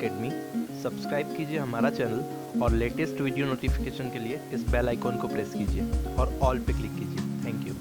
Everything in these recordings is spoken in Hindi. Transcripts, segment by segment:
एकेडमी। सब्सक्राइब कीजिए हमारा चैनल और लेटेस्ट वीडियो नोटिफिकेशन के लिए इस बेल आइकॉन को प्रेस कीजिए और ऑल पे क्लिक कीजिए। Thank you.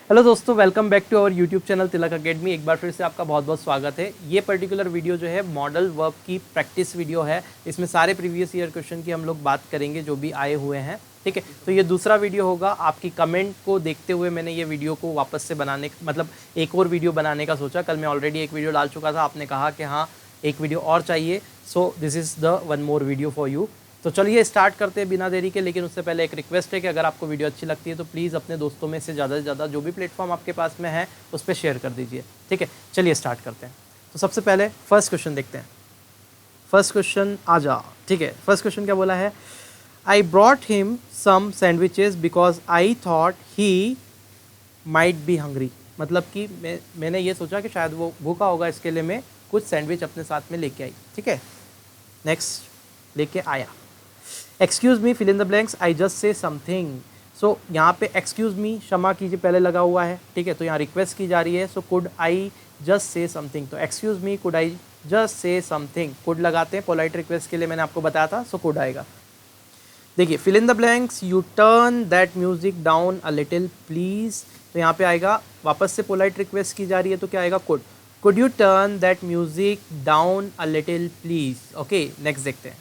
हेलो दोस्तों, welcome back to our YouTube channel Tilak academy. एक बार फिर से आपका बहुत बहुत स्वागत है। ये पर्टिकुलर वीडियो जो है मॉडल वर्ब की प्रैक्टिस वीडियो है। इसमें सारे प्रीवियस ईयर क्वेश्चन की हम लोग बात करेंगे जो भी आए हुए हैं। ठीक है, तो ये दूसरा वीडियो होगा। आपकी कमेंट को देखते हुए मैंने ये वीडियो को वापस से बनाने मतलब एक और वीडियो बनाने का सोचा। कल मैं ऑलरेडी एक वीडियो डाल चुका था, आपने कहा कि हाँ एक वीडियो और चाहिए, so this is the one more video for you. तो चलिए स्टार्ट करते हैं बिना देरी के। लेकिन उससे पहले एक रिक्वेस्ट है कि अगर आपको वीडियो अच्छी लगती है तो प्लीज़ अपने दोस्तों में से ज़्यादा जो भी प्लेटफॉर्म आपके पास में है उस पर शेयर कर दीजिए। ठीक है, चलिए स्टार्ट करते हैं। तो सबसे पहले फर्स्ट क्वेश्चन देखते हैं। फर्स्ट क्वेश्चन आ जा। ठीक है, फर्स्ट क्वेश्चन क्या बोला है? I brought him some sandwiches because I thought he might be hungry. मतलब कि मैंने ये सोचा कि शायद वो भूखा होगा, इसके लिए मैं कुछ सैंडविच अपने साथ में लेके आई। ठीक है, नेक्स्ट लेके आया। Excuse me fill in the blanks, I just say something. So यहाँ पे एक्सक्यूज़ मी क्षमा कीजिए पहले लगा हुआ है। ठीक है, तो यहाँ रिक्वेस्ट की जा रही है। So could I just say something, तो excuse me could I just say something, could लगाते हैं पोलाइट रिक्वेस्ट के लिए, मैंने आपको बताया था। सो कुड आएगा। देखिए fill in the blanks, you turn that music down a little please. तो यहाँ पे आएगा, वापस से पोलाइट रिक्वेस्ट की जा रही है तो क्या आएगा? Could you turn that music down a little please. Okay, next देखते हैं।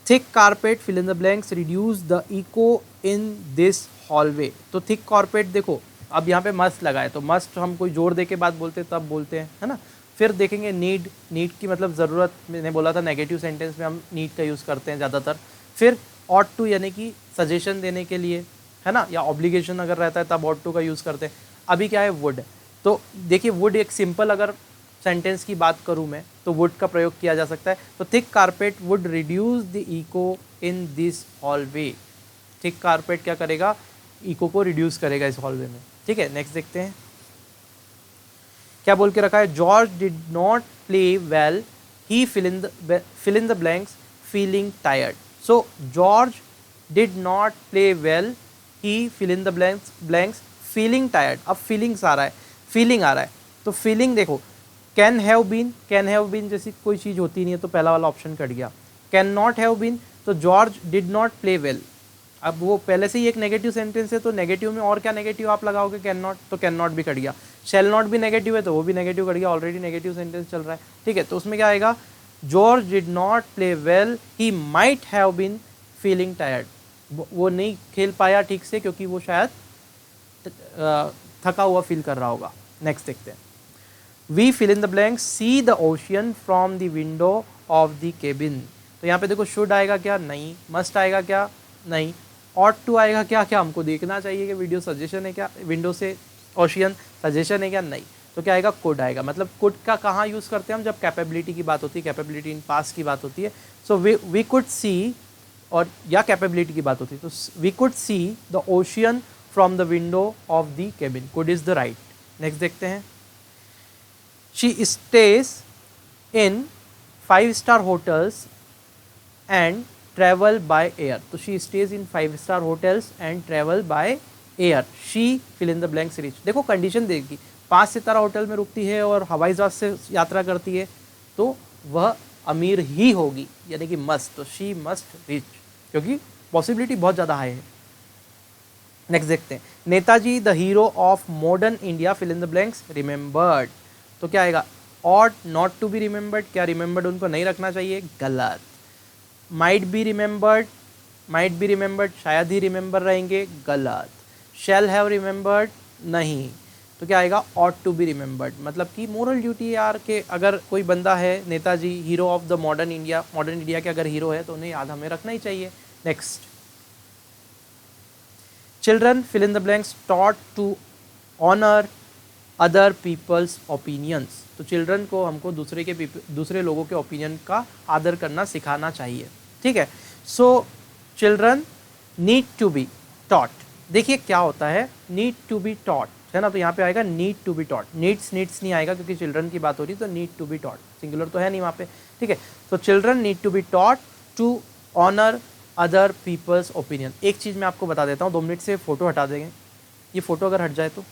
Thick carpet fill in the blanks reduce the echo in this hallway. तो थिक कारपेट देखो, अब यहाँ पे मस्ट लगा है तो मस्ट हम कोई जोर दे के बात बोलते हैं तब बोलते हैं, है ना। फिर देखेंगे नीड, नीड की मतलब ज़रूरत, मैंने बोला था नेगेटिव सेंटेंस में हम नीड का यूज़ करते हैं ज़्यादातर। फिर ऑट टू यानी कि सजेशन देने के लिए, है ना, या ऑब्लिगेशन अगर रहता है तब ऑट टू का यूज़ करते हैं। अभी क्या है? वुड। तो देखिए वुड एक सिंपल अगर सेंटेंस की बात करूं मैं तो वुड का प्रयोग किया जा सकता है। तो thick carpet would reduce the echo in this hallway. Thick carpet क्या करेगा? इको को रिड्यूस करेगा इस हॉलवे में। ठीक है, नेक्स्ट देखते हैं क्या बोल के रखा है। George did not play well, he fill in the blanks feeling tired. So George did not play well, he fill in the blanks feeling tired. अब फीलिंग्स आ रहा है, फीलिंग आ रहा है, तो फीलिंग देखो कैन हैव बीन जैसी कोई चीज़ होती नहीं है तो पहला वाला ऑप्शन कट गया। कैन नॉट हैव बीन, तो George did not play well. अब वो पहले से ही एक नेगेटिव सेंटेंस है तो नेगेटिव में और क्या नेगेटिव आप लगाओगे? कैन नॉट, तो कैन नॉट भी कट गया। शैल नॉट भी नेगेटिव है तो वो भी नेगेटिव कट गया, ऑलरेडी नेगेटिव सेंटेंस चल रहा है। ठीक है, तो उसमें क्या आएगा? George did not play well, he might have been feeling tired. वो नहीं खेल पाया ठीक से क्योंकि वो शायद थका हुआ फील कर रहा होगा। नेक्स्ट देखते हैं। We fill in the blank see the ocean from the window of the cabin. तो यहाँ पे देखो शुड आएगा क्या? नहीं। मस्ट आएगा क्या? नहीं। ऑट टू आएगा क्या? क्या हमको देखना चाहिए कि वीडियो सजेशन है क्या? विंडो से ओशियन सजेशन है क्या? नहीं। तो क्या आएगा? कुड आएगा। मतलब कुड का कहाँ यूज़ करते हैं हम? जब कैपेबिलिटी की बात होती है, कैपेबिलिटी इन पास की बात होती है। सो वी कुड सी, और या कैपेबिलिटी की बात होती है तो we could see the ocean from the window of the cabin. Could is the right. Next देखते हैं। She stays in 5-star hotels and travel by air. तो she stays in 5-star hotels and travel by air. She fill in the blanks rich. देखो कंडीशन देगी, 5 सितारा होटल में रुकती है और हवाई जहाज से यात्रा करती है तो वह अमीर ही होगी, यानी कि मस्ट। तो शी मस्ट रिच, क्योंकि पॉसिबिलिटी बहुत ज़्यादा हाई है। नेक्स्ट देखते हैं। Netaji the hero of modern India fill in the blanks remembered. तो क्या आएगा? Ought not to be remembered. क्या रिमेंबर्ड उनको नहीं रखना चाहिए? गलत। माइट बी रिमेंबर्ड शायद ही रिमेंबर रहेंगे, गलत। शैल हैव रिमेंबर्ड, नहीं। तो क्या आएगा? Ought to be remembered. मतलब कि मोरल ड्यूटी यार के अगर कोई बंदा है Netaji hero of the modern India के अगर हीरो है तो उन्हें याद हमें रखना ही चाहिए। Next. Children fill in the blanks taught to honour other people's opinions. तो चिल्ड्रन को हमको दूसरे लोगों के ओपिनियन का आदर करना सिखाना चाहिए। ठीक है, so children need to be taught. देखिए क्या होता है नीड टू बी टॉट, है ना, तो यहाँ पे आएगा need to be taught. Needs नहीं आएगा क्योंकि चिल्ड्रन की बात हो रही है, तो need to be taught, singular तो है नहीं वहाँ पे। ठीक है, तो children need to be taught to honour other people's opinion. एक चीज़ मैं आपको बता देता हूँ, 2 मिनट से फ़ोटो हटा देंगे। ये फ़ोटो अगर हट जाए तो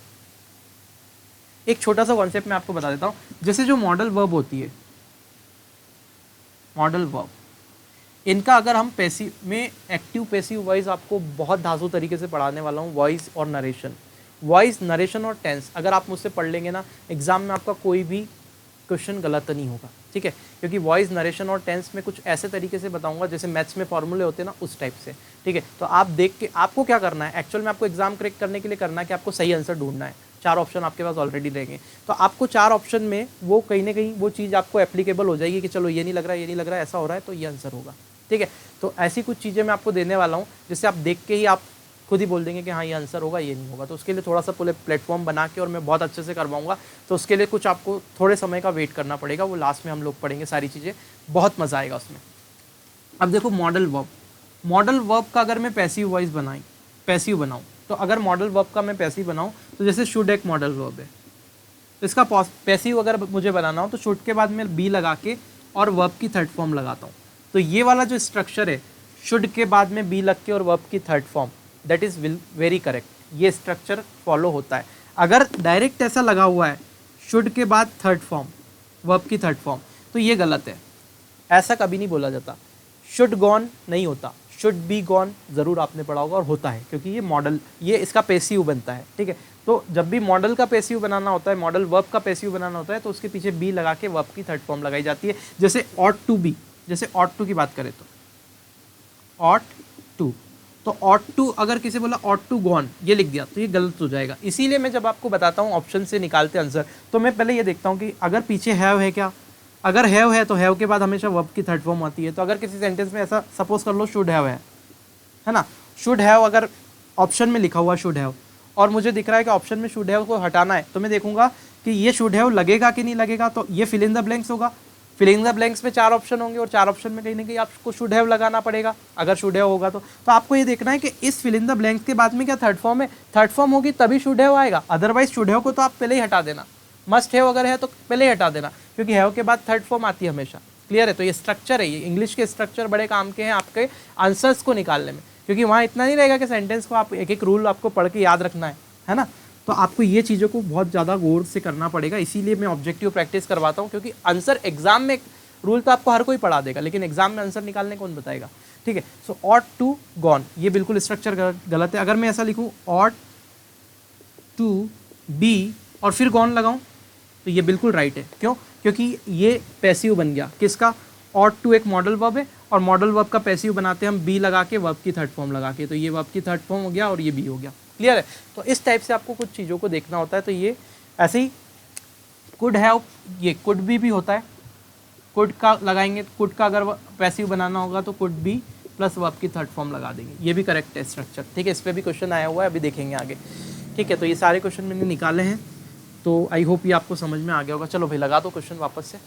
एक छोटा सा कॉन्सेप्ट मैं आपको बता देता हूँ। जैसे जो मॉडल वर्ब होती है, मॉडल वर्ब, इनका अगर हम पैसिव में एक्टिव पैसिव वॉइस आपको बहुत धांसू तरीके से पढ़ाने वाला हूँ, वॉइस और नरेशन, वॉइस नरेशन और टेंस अगर आप मुझसे पढ़ लेंगे ना, एग्जाम में आपका कोई भी क्वेश्चन गलत नहीं होगा, ठीक है, क्योंकि वॉइस नरेशन और टेंस में कुछ ऐसे तरीके से बताऊंगा जैसे मैथ्स में फॉर्मूले होते हैं ना, उस टाइप से, ठीक है। तो आप देख के आपको क्या करना है, एक्चुअल में आपको एग्जाम क्रैक करने के लिए करना है कि आपको सही आंसर ढूंढना है। 4 ऑप्शन आपके पास ऑलरेडी रहेंगे, तो आपको 4 ऑप्शन में वो कहीं ना कहीं वो चीज़ आपको एप्लीकेबल हो जाएगी कि चलो ये नहीं लग रहा है, ये नहीं लग रहा है, ऐसा हो रहा है तो ये आंसर होगा, ठीक है। तो ऐसी कुछ चीज़ें मैं आपको देने वाला हूँ जिससे आप देख के ही आप खुद ही बोल देंगे कि हाँ ये आंसर होगा, ये नहीं होगा। तो उसके लिए थोड़ा सा पूरे प्लेटफॉर्म बना के और मैं बहुत अच्छे से करवाऊंगा, तो उसके लिए कुछ आपको थोड़े समय का वेट करना पड़ेगा, वो लास्ट में हम लोग पढ़ेंगे सारी चीज़ें, बहुत मज़ा आएगा उसमें। अब देखो मॉडल वर्ब, मॉडल वर्ब का अगर मैं पैसिव वॉइस पैसिव बनाऊँ, तो अगर मॉडल वर्ब का मैं पैसिव बनाऊँ तो जैसे शुड एक मॉडल वर्ब है, तो इसका पैसिव अगर मुझे बनाना हो तो शुड के बाद मैं बी लगा के और वर्ब की थर्ड फॉर्म लगाता हूँ। तो ये वाला जो स्ट्रक्चर है, शुड के बाद में बी लग के और वर्ब की third form, that is very correct, ये स्ट्रक्चर फॉलो होता है। अगर डायरेक्ट ऐसा लगा हुआ है शुड के बाद थर्ड फॉर्म, वर्ब की थर्ड फॉर्म, तो ये गलत है, ऐसा कभी नहीं बोला जाता। शुड गॉन नहीं होता, शुड बी गॉन ज़रूर आपने पढ़ा होगा और होता है, क्योंकि ये मॉडल, ये इसका पैसिव बनता है, ठीक है। तो जब भी मॉडल का पैसिव बनाना होता है, मॉडल वर्ब का पैसिव बनाना होता है, तो उसके पीछे बी लगा के वर्ब की थर्ड फॉर्म लगाई जाती है। जैसे ऑट टू बी, जैसे ऑट टू की बात करें तो ऑट टू, तो ऑट टू अगर किसी बोला ऑट टू गॉन ये लिख दिया तो ये गलत हो जाएगा। इसीलिए मैं जब आपको बताता हूँ ऑप्शन से निकालते आंसर, तो मैं पहले ये देखता हूँ कि अगर पीछे हैव है क्या, अगर हैव है तो हैव के बाद हमेशा वर्ब की थर्ड फॉर्म आती है। तो अगर किसी सेंटेंस में ऐसा सपोज कर लो शुड हैव है ना, शुड हैव अगर ऑप्शन में लिखा हुआ शुड हैव और मुझे दिख रहा है कि ऑप्शन में शुड हैव को हटाना है, तो मैं देखूंगा कि ये शुड हैव लगेगा कि नहीं लगेगा, तो ये फिल इन द ब्लैंक्स होगा। फिल इन द ब्लैंक्स में 4 ऑप्शन होंगे और 4 ऑप्शन में कहीं ना कहीं आपको शुड हैव लगाना पड़ेगा, अगर शुड हैव होगा तो आपको ये देखना है कि इस फिल इन द ब्लैंक्स के बाद में क्या थर्ड फॉर्म है, थर्ड फॉर्म होगी तभी शुड हैव आएगा, अदरवाइज शुड हैव को तो आप पहले ही हटा देना, मस्ट हैव अगर है तो पहले ही हटा देना, क्योंकि हैव के बाद थर्ड फॉर्म आती है हमेशा। क्लियर है? तो ये स्ट्रक्चर है, ये इंग्लिश के स्ट्रक्चर बड़े काम के हैं आपके आंसर्स को निकालने में, क्योंकि वहाँ इतना नहीं रहेगा कि सेंटेंस को आप एक एक रूल आपको पढ़ के याद रखना है ना। तो आपको ये चीज़ों को बहुत ज़्यादा गौर से करना पड़ेगा, इसीलिए मैं ऑब्जेक्टिव प्रैक्टिस करवाता हूँ, क्योंकि आंसर एग्जाम में रूल तो आपको हर कोई पढ़ा देगा, लेकिन एग्जाम में आंसर निकालने कौन बताएगा, ठीक है। सो ऑट टू गॉन, ये बिल्कुल स्ट्रक्चर गलत है। अगर मैं ऐसा लिखूँ ऑट टू बी और फिर गॉन लगाऊँ तो ये बिल्कुल राइट है। क्यों? क्योंकि ये पैसिव बन गया किसका, ऑट टू एक मॉडल वर्ब है और मॉडल वर्ब का पैसिव बनाते हैं हम बी लगा के वर्ब की थर्ड फॉर्म लगा के, तो ये वर्ब की थर्ड फॉर्म हो गया और ये बी हो गया। क्लियर है? तो इस टाइप से आपको कुछ चीज़ों को देखना होता है। तो ये ऐसे ही कुड हैव, ये कुड भी होता है, कुड का लगाएंगे, कुड का अगर पैसिव बनाना होगा तो कुड बी प्लस वर्ब की थर्ड फॉर्म लगा देंगे, ये भी करेक्ट है स्ट्रक्चर, ठीक है। इस पर भी क्वेश्चन आया हुआ है, अभी देखेंगे आगे, ठीक है। तो ये सारे क्वेश्चन मैंने निकाले हैं, तो आई होप ये आपको समझ में आ गया होगा। चलो भाई लगा दो क्वेश्चन वापस से,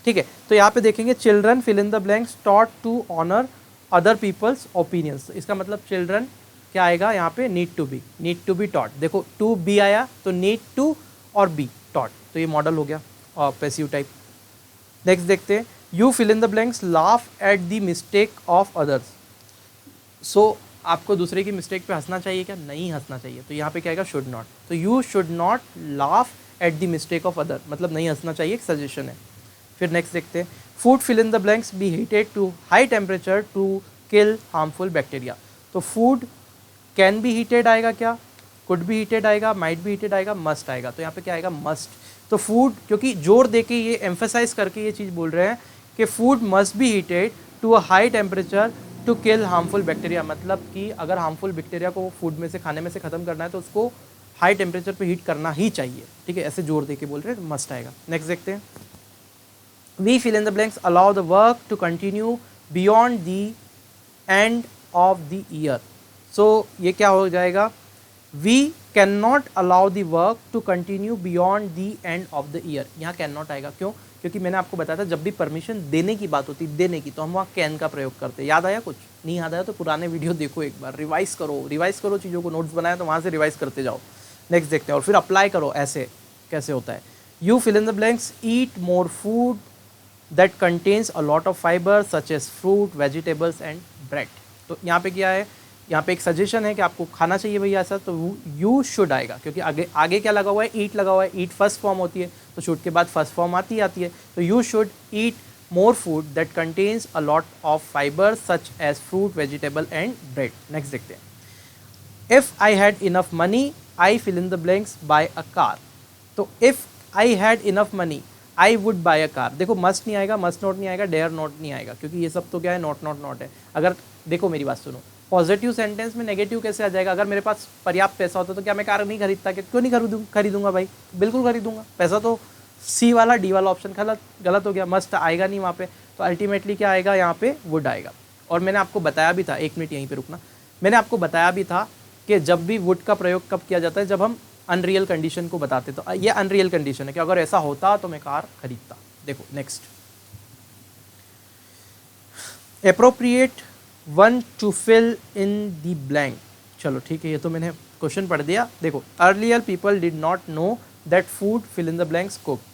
ठीक है। तो यहाँ पे देखेंगे children fill in the blanks taught to honour other people's opinions, इसका मतलब चिल्ड्रन क्या आएगा यहाँ पे, नीड टू बी टॉट। देखो टू बी आया तो नीड टू और बी टॉट, तो ये मॉडल हो गया और पैसिव टाइप। नेक्स्ट देखते हैं, you fill in the blanks laugh at the mistake of others. So आपको दूसरे की मिस्टेक पे हंसना चाहिए क्या? नहीं हंसना चाहिए, तो यहाँ पे क्या आएगा, शुड नॉट। तो you should not laugh at the mistake of other, मतलब नहीं हंसना चाहिए, एक सजेशन है। फिर नेक्स्ट देखते हैं, food fill in the blanks be heated to high temperature to kill harmful bacteria. तो फूड कैन बी हीटेड आएगा क्या, कुड बी हीटेड आएगा, माइट बी हीटेड आएगा, मस्ट आएगा। तो यहाँ पे क्या आएगा, मस्ट। तो फूड, क्योंकि जोर देके ये एम्फेसाइज करके ये चीज़ बोल रहे हैं कि food must be heated to a high temperature to kill harmful bacteria, मतलब कि अगर हार्मफुल बैक्टीरिया को फूड में से, खाने में से ख़त्म करना है तो उसको हाई टेम्परेचर पे हीट करना ही चाहिए, ठीक है। ऐसे जोर देके बोल रहे हैं, मस्ट आएगा। नेक्स्ट देखते हैं, we fill in the blanks allow the work to continue beyond the end of the year. So ये क्या हो जाएगा, we can not allow the work to continue beyond the end of the year. यहाँ कैन नॉट आएगा, क्यों? क्योंकि मैंने आपको बताया था जब भी परमिशन देने की बात होती, देने की, तो हम वहाँ कैन का प्रयोग करते। याद आया? कुछ नहीं याद आया तो पुराने वीडियो देखो एक बार, रिवाइज करो चीज़ों को, नोट्स बनाए तो वहाँ से रिवाइज करते जाओ। नेक्स्ट देखते हैं, और फिर अप्लाई करो, ऐसे कैसे होता है। You fill in the blanks eat more food that contains a lot of fibre such as fruit, vegetables and bread. तो यहाँ पे क्या है, यहाँ पे एक सजेशन है कि आपको खाना चाहिए भैया ऐसा, तो यू शुड आएगा, क्योंकि आगे क्या लगा हुआ है, ईट लगा हुआ है। ईट फर्स्ट फॉर्म होती है, तो शुड के बाद फर्स्ट फॉर्म आती है। तो you should eat more food that contains a lot of fiber such as fruit, vegetable and bread. Next देखते हैं. If I had enough money, I fill in the blanks buy a car. तो if I had enough money, I would buy a car. देखो must नहीं आएगा, must not नहीं आएगा, dare not नहीं आएगा, क्योंकि ये सब तो क्या है, not है. अगर देखो मेरी बात सुनो, पॉजिटिव सेंटेंस में नेगेटिव कैसे आ जाएगा? अगर मेरे पास पर्याप्त पैसा होता तो क्या मैं कार नहीं खरीदता? क्यों नहीं खरीदूंगा भाई, बिल्कुल खरीदूंगा. पैसा तो सी वाला डी वाला ऑप्शन गलत हो गया, मस्ट आएगा नहीं वहाँ पे. तो अल्टीमेटली क्या आएगा यहाँ पे? वुड आएगा. और मैंने आपको बताया भी था, एक मिनट यहीं पे रुकना, मैंने आपको बताया भी था कि जब भी वुड का प्रयोग कब किया जाता है, जब हम अनरियल कंडीशन को बताते. तो ये अनरियल कंडीशन है कि अगर ऐसा होता तो मैं कार खरीदता. देखो next, appropriate one to fill in the blank. चलो ठीक है, ये तो मैंने क्वेश्चन पढ़ दिया. देखो, earlier people did not know that food fill in the blanks cooked.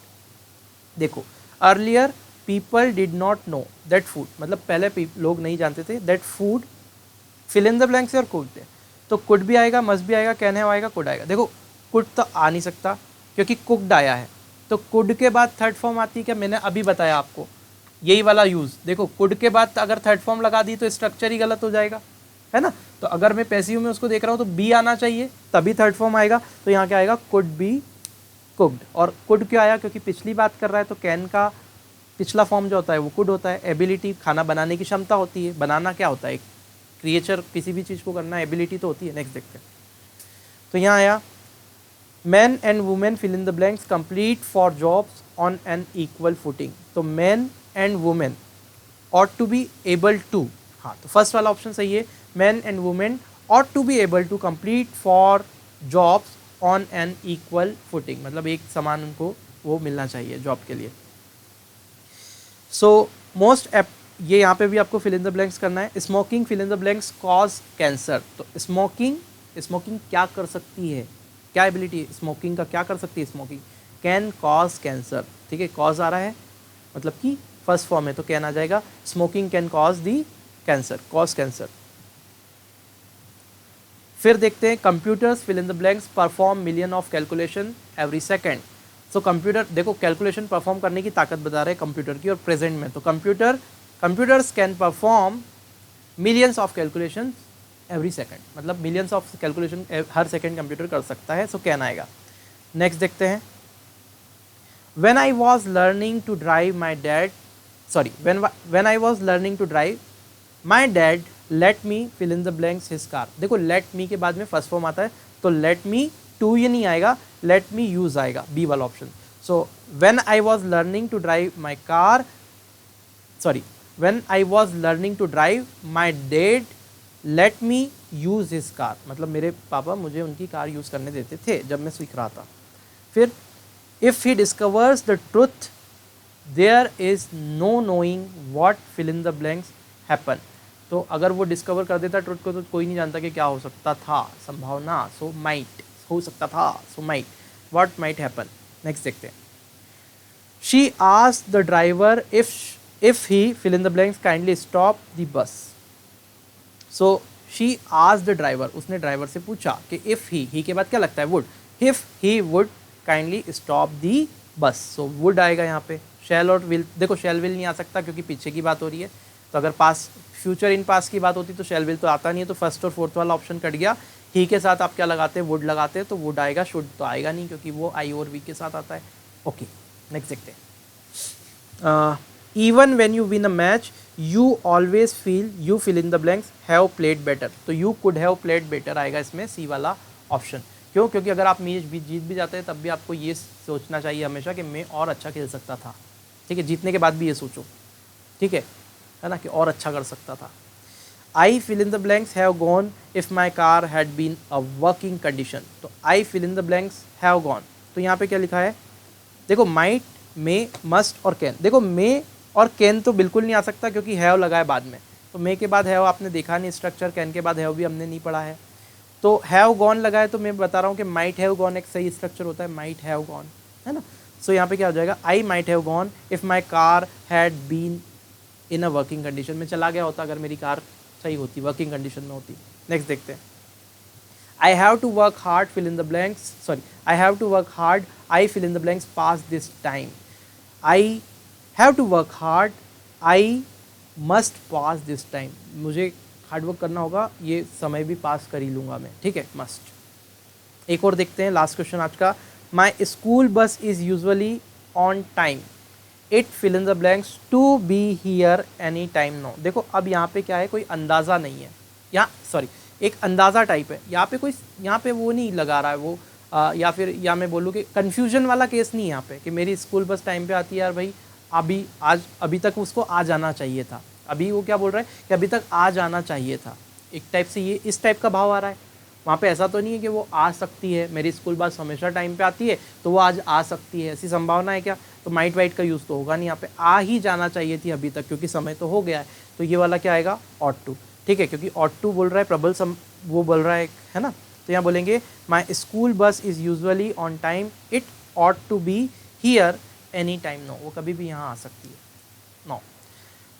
देखो, earlier people did not know that food, मतलब पहले लोग नहीं जानते थे that food fill in the blanks और कुक्ड है. तो कुड भी आएगा, मस्ट भी आएगा, कैन हैव आएगा, कुड आएगा. देखो कुड तो आ नहीं सकता क्योंकि कुक्ड आया है. तो कुड के बाद थर्ड फॉर्म आती है क्या? मैंने अभी बताया आपको यही वाला यूज़. देखो कुड के बाद अगर थर्ड फॉर्म लगा दी तो स्ट्रक्चर ही गलत हो जाएगा, है ना. तो अगर मैं पैसिव में उसको देख रहा हूँ तो बी आना चाहिए, तभी थर्ड फॉर्म आएगा. तो यहाँ क्या आएगा? Could be cooked. और कुड क्यों आया? क्योंकि पिछली बात कर रहा है, तो कैन का पिछला फॉर्म जो होता है वो कुड होता है. एबिलिटी, खाना बनाने की क्षमता होती है. बनाना क्या होता है? एक क्रिएचर किसी भी चीज़ को करना, एबिलिटी तो होती है. नेक्स्ट देखते हैं. तो यहाँ आया man and women fill in the blanks complete for jobs on an equal footing. तो man and women ought to be able to, हाँ तो फर्स्ट वाला ऑप्शन सही है. Man and women ought to be able to complete for jobs on an equal footing, मतलब एक समान उनको वो मिलना चाहिए जॉब के लिए. सो मोस्ट ये यहाँ पे भी आपको फिल इन द ब्लैंक्स करना है. Smoking fill in the blanks cause cancer. तो स्मोकिंग क्या कर सकती है? क्या एबिलिटी स्मोकिंग का क्या कर सकती है? Smoking can cause cancer. ठीक है, कॉज आ रहा है मतलब कि फर्स्ट फॉर्म है, तो कैन आ जाएगा. Smoking can cause the cancer, cause cancer. फिर देखते हैं computers fill in the blanks perform million of calculation every second. So computer, देखो कैलकुलेशन परफॉर्म करने की ताकत बता रहे हैं कंप्यूटर की, और प्रेजेंट में तो computers can perform millions of calculation every second, मतलब मिलियंस ऑफ कैलकुलेशन हर सेकेंड कंप्यूटर कर सकता है. सो कैन आएगा. नेक्स्ट देखते हैं. When I was learning to drive, when I was learning to drive, my dad let me fill in the blanks his car. देखो let me के बाद में फर्स्ट फॉर्म आता है, तो let me to ये नहीं आएगा, let me use आएगा, बी वाला option. So when I was learning to drive my car, when I was learning to drive, my dad let me use his car, मतलब मेरे पापा मुझे उनकी कार यूज़ करने देते थे जब मैं सीख रहा था. फिर if he discovers the truth, there is no knowing what fill in the blanks happen. तो अगर वो डिस्कवर कर देता ट्रुथ को तो कोई नहीं जानता कि क्या हो सकता था, संभावना. सो माइट हो सकता था, so might, what might happen. Next देखते हैं. She asked the driver if he fill in the blanks kindly stop the bus. so she asked the driver, उसने ड्राइवर से पूछा कि if he के बाद क्या लगता है? would. if he would kindly stop the bus. So would आएगा यहाँ पे. शैल और विल, देखो शैल विल नहीं आ सकता क्योंकि पीछे की बात हो रही है. तो अगर पास फ्यूचर इन पास की बात होती तो शैल विल तो आता नहीं है, तो फर्स्ट और फोर्थ वाला ऑप्शन कट गया. ही के साथ आप क्या लगाते हैं? वुड लगाते हैं, तो वुड आएगा. शुड तो आएगा नहीं क्योंकि वो आई और वी के साथ आता है. ओके नेक्स्ट देखते हैं. Even when you win a match you always feel you fill in the blanks have played better. तो you could have played better आएगा इसमें, सी वाला ऑप्शन. क्यों? क्योंकि अगर आप मैच जीत भी जाते हैं तब भी आपको ये सोचना चाहिए हमेशा कि मैं और अच्छा खेल सकता था. ठीक है, जीतने के बाद भी ये सोचो. ठीक है ना, कि और अच्छा कर सकता था. I fill in the blanks have gone if my car had been a working condition. तो I fill in the blanks have gone, तो यहाँ पे क्या लिखा है? देखो माइट, मे, मस्ट और कैन. देखो मे और कैन तो बिल्कुल नहीं आ सकता क्योंकि हैव लगा है बाद में. तो मे के बाद हैव आपने देखा नहीं स्ट्रक्चर, कैन के बाद हैव भी हमने नहीं पढ़ा है. तो हैव गॉन लगा है, तो मैं बता रहा हूँ कि माइट हैव गॉन एक सही स्ट्रक्चर होता है. माइट हैव गॉन, है ना. सो यहाँ पे क्या हो जाएगा? I might have gone if my car had been in a working condition. में चला गया होता अगर मेरी कार सही होती, वर्किंग कंडीशन में होती. नेक्स्ट देखते हैं. I have to work hard fill in the blanks, I have to work hard, I fill in the blanks pass this time. I have to work hard I must pass this time, मुझे हार्डवर्क करना होगा, ये समय भी पास कर ही लूँगा मैं, ठीक है, मस्ट। एक और देखते हैं, लास्ट क्वेश्चन आज का। My school bus is usually on time, it fill in the blanks to be here any time now. देखो अब यहाँ पे क्या है, कोई अंदाज़ा नहीं है, यहाँ सॉरी एक अंदाज़ा टाइप है, यहाँ पे कोई, यहाँ पे वो नहीं लगा रहा है वो या फिर या मैं बोलूँ कि कन्फ्यूजन वाला केस नहीं है यहाँ पे कि मेरी स्कूल बस टाइम पे आती है यार भाई, अभी तक उसको आ जाना चाहिए था। अभी वो क्या बोल रहा है कि अभी तक आ जाना चाहिए था, एक टाइप से ये इस टाइप का भाव आ रहा है। वहाँ पे ऐसा तो नहीं है कि वो आ सकती है, मेरी स्कूल बस हमेशा टाइम पे आती है तो वो आज आ सकती है, ऐसी संभावना है क्या? तो माइट वाइट का यूज़ तो होगा नहीं, यहाँ पे आ ही जाना चाहिए थी अभी तक, क्योंकि समय तो हो गया है। तो ये वाला क्या आएगा? ऑट टू, ठीक है, क्योंकि ऑट टू बोल रहा है प्रबल वो बोल रहा है ना। तो यहाँ बोलेंगे my school bus is usually on time, it ought to be here any time now, वो कभी भी यहाँ आ सकती है, नो।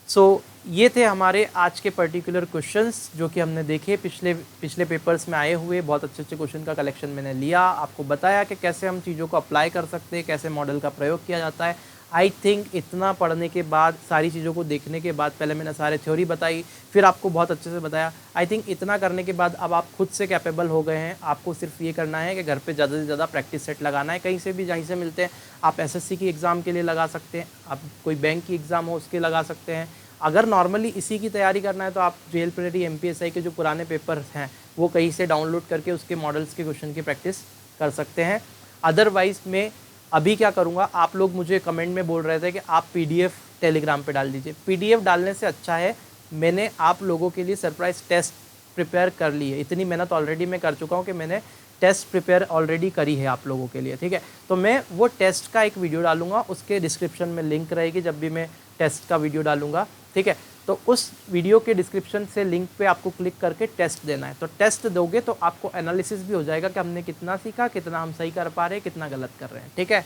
सो ये थे हमारे आज के पर्टिकुलर क्वेश्चंस जो कि हमने देखे पिछले पेपर्स में आए हुए। बहुत अच्छे क्वेश्चन का कलेक्शन मैंने लिया, आपको बताया कि कैसे हम चीज़ों को अप्लाई कर सकते हैं, कैसे मॉडल का प्रयोग किया जाता है। आई थिंक इतना पढ़ने के बाद, सारी चीज़ों को देखने के बाद, पहले मैंने सारे थ्योरी बताई, फिर आपको बहुत अच्छे से बताया। आई थिंक इतना करने के बाद अब आप खुद से कैपेबल हो गए हैं। आपको सिर्फ ये करना है कि घर पे ज़्यादा से ज़्यादा प्रैक्टिस सेट लगाना है, कहीं से भी जहीं से मिलते हैं। आप एसएससी की एग्ज़ाम के लिए लगा सकते हैं, आप कोई बैंक की एग्ज़ाम हो उसके लगा सकते हैं। अगर नॉर्मली इसी की तैयारी करना है तो आप जेएल प्रिलिटी एमपीएसआई के जो पुराने पेपर हैं वो कहीं से डाउनलोड करके उसके मॉडल्स के क्वेश्चन की प्रैक्टिस कर सकते हैं। अदरवाइज़ मैं अभी क्या करूँगा, आप लोग मुझे कमेंट में बोल रहे थे कि आप पीडीएफ टेलीग्राम पे डाल दीजिए। पीडीएफ डालने से अच्छा है, मैंने आप लोगों के लिए सरप्राइज़ टेस्ट प्रिपेयर कर ली है। इतनी मेहनत ऑलरेडी मैं कर चुका हूँ कि मैंने टेस्ट प्रिपेयर ऑलरेडी करी है आप लोगों के लिए, ठीक है। तो मैं वो टेस्ट का एक वीडियो डालूंगा, उसके डिस्क्रिप्शन में लिंक रहेगी जब भी मैं टेस्ट का वीडियो डालूंगा, ठीक है। तो उस वीडियो के डिस्क्रिप्शन से लिंक पे आपको क्लिक करके टेस्ट देना है। तो टेस्ट दोगे तो आपको एनालिसिस भी हो जाएगा कि हमने कितना सीखा, कितना हम सही कर पा रहे हैं, कितना गलत कर रहे हैं, ठीक है।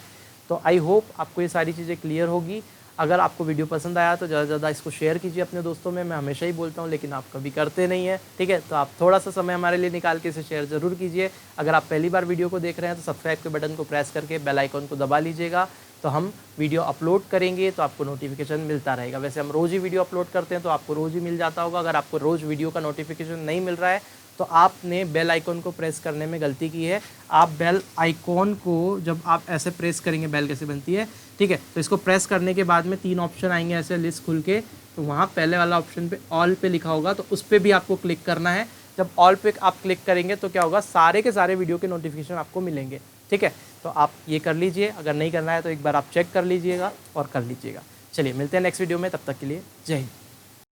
तो आई होप आपको ये सारी चीज़ें क्लियर होगी। अगर आपको वीडियो पसंद आया तो ज़्यादा से ज़्यादा इसको शेयर कीजिए अपने दोस्तों में। मैं हमेशा ही बोलता हूँ लेकिन आप कभी करते नहीं है, ठीक है। तो आप थोड़ा सा समय हमारे लिए निकाल के इसे शेयर ज़रूर कीजिए। अगर आप पहली बार वीडियो को देख रहे हैं तो सब्सक्राइब के बटन को प्रेस करके बेल आइकन को दबा लीजिएगा, तो हम वीडियो अपलोड करेंगे तो आपको नोटिफिकेशन मिलता रहेगा। वैसे हम रोज़ ही वीडियो अपलोड करते हैं तो आपको रोज़ ही मिल जाता होगा। अगर आपको रोज़ वीडियो का नोटिफिकेशन नहीं मिल रहा है तो आपने बेल आइकॉन को प्रेस करने में गलती की है। आप बेल आइकॉन को जब आप ऐसे प्रेस करेंगे, बेल कैसे बनती है, ठीक है, तो इसको प्रेस करने के बाद में 3 ऑप्शन आएंगे ऐसे लिस्ट खुल के, तो वहाँ पहले वाला ऑप्शन पे ऑल पे लिखा होगा, तो उस पर भी आपको क्लिक करना है। जब ऑल पे आप क्लिक करेंगे तो क्या होगा, सारे के सारे वीडियो के नोटिफिकेशन आपको मिलेंगे, ठीक है। तो आप ये कर लीजिए, अगर नहीं करना है तो एक बार आप चेक कर लीजिएगा और कर लीजिएगा। चलिए मिलते हैं नेक्स्ट वीडियो में, तब तक के लिए जय हिंद।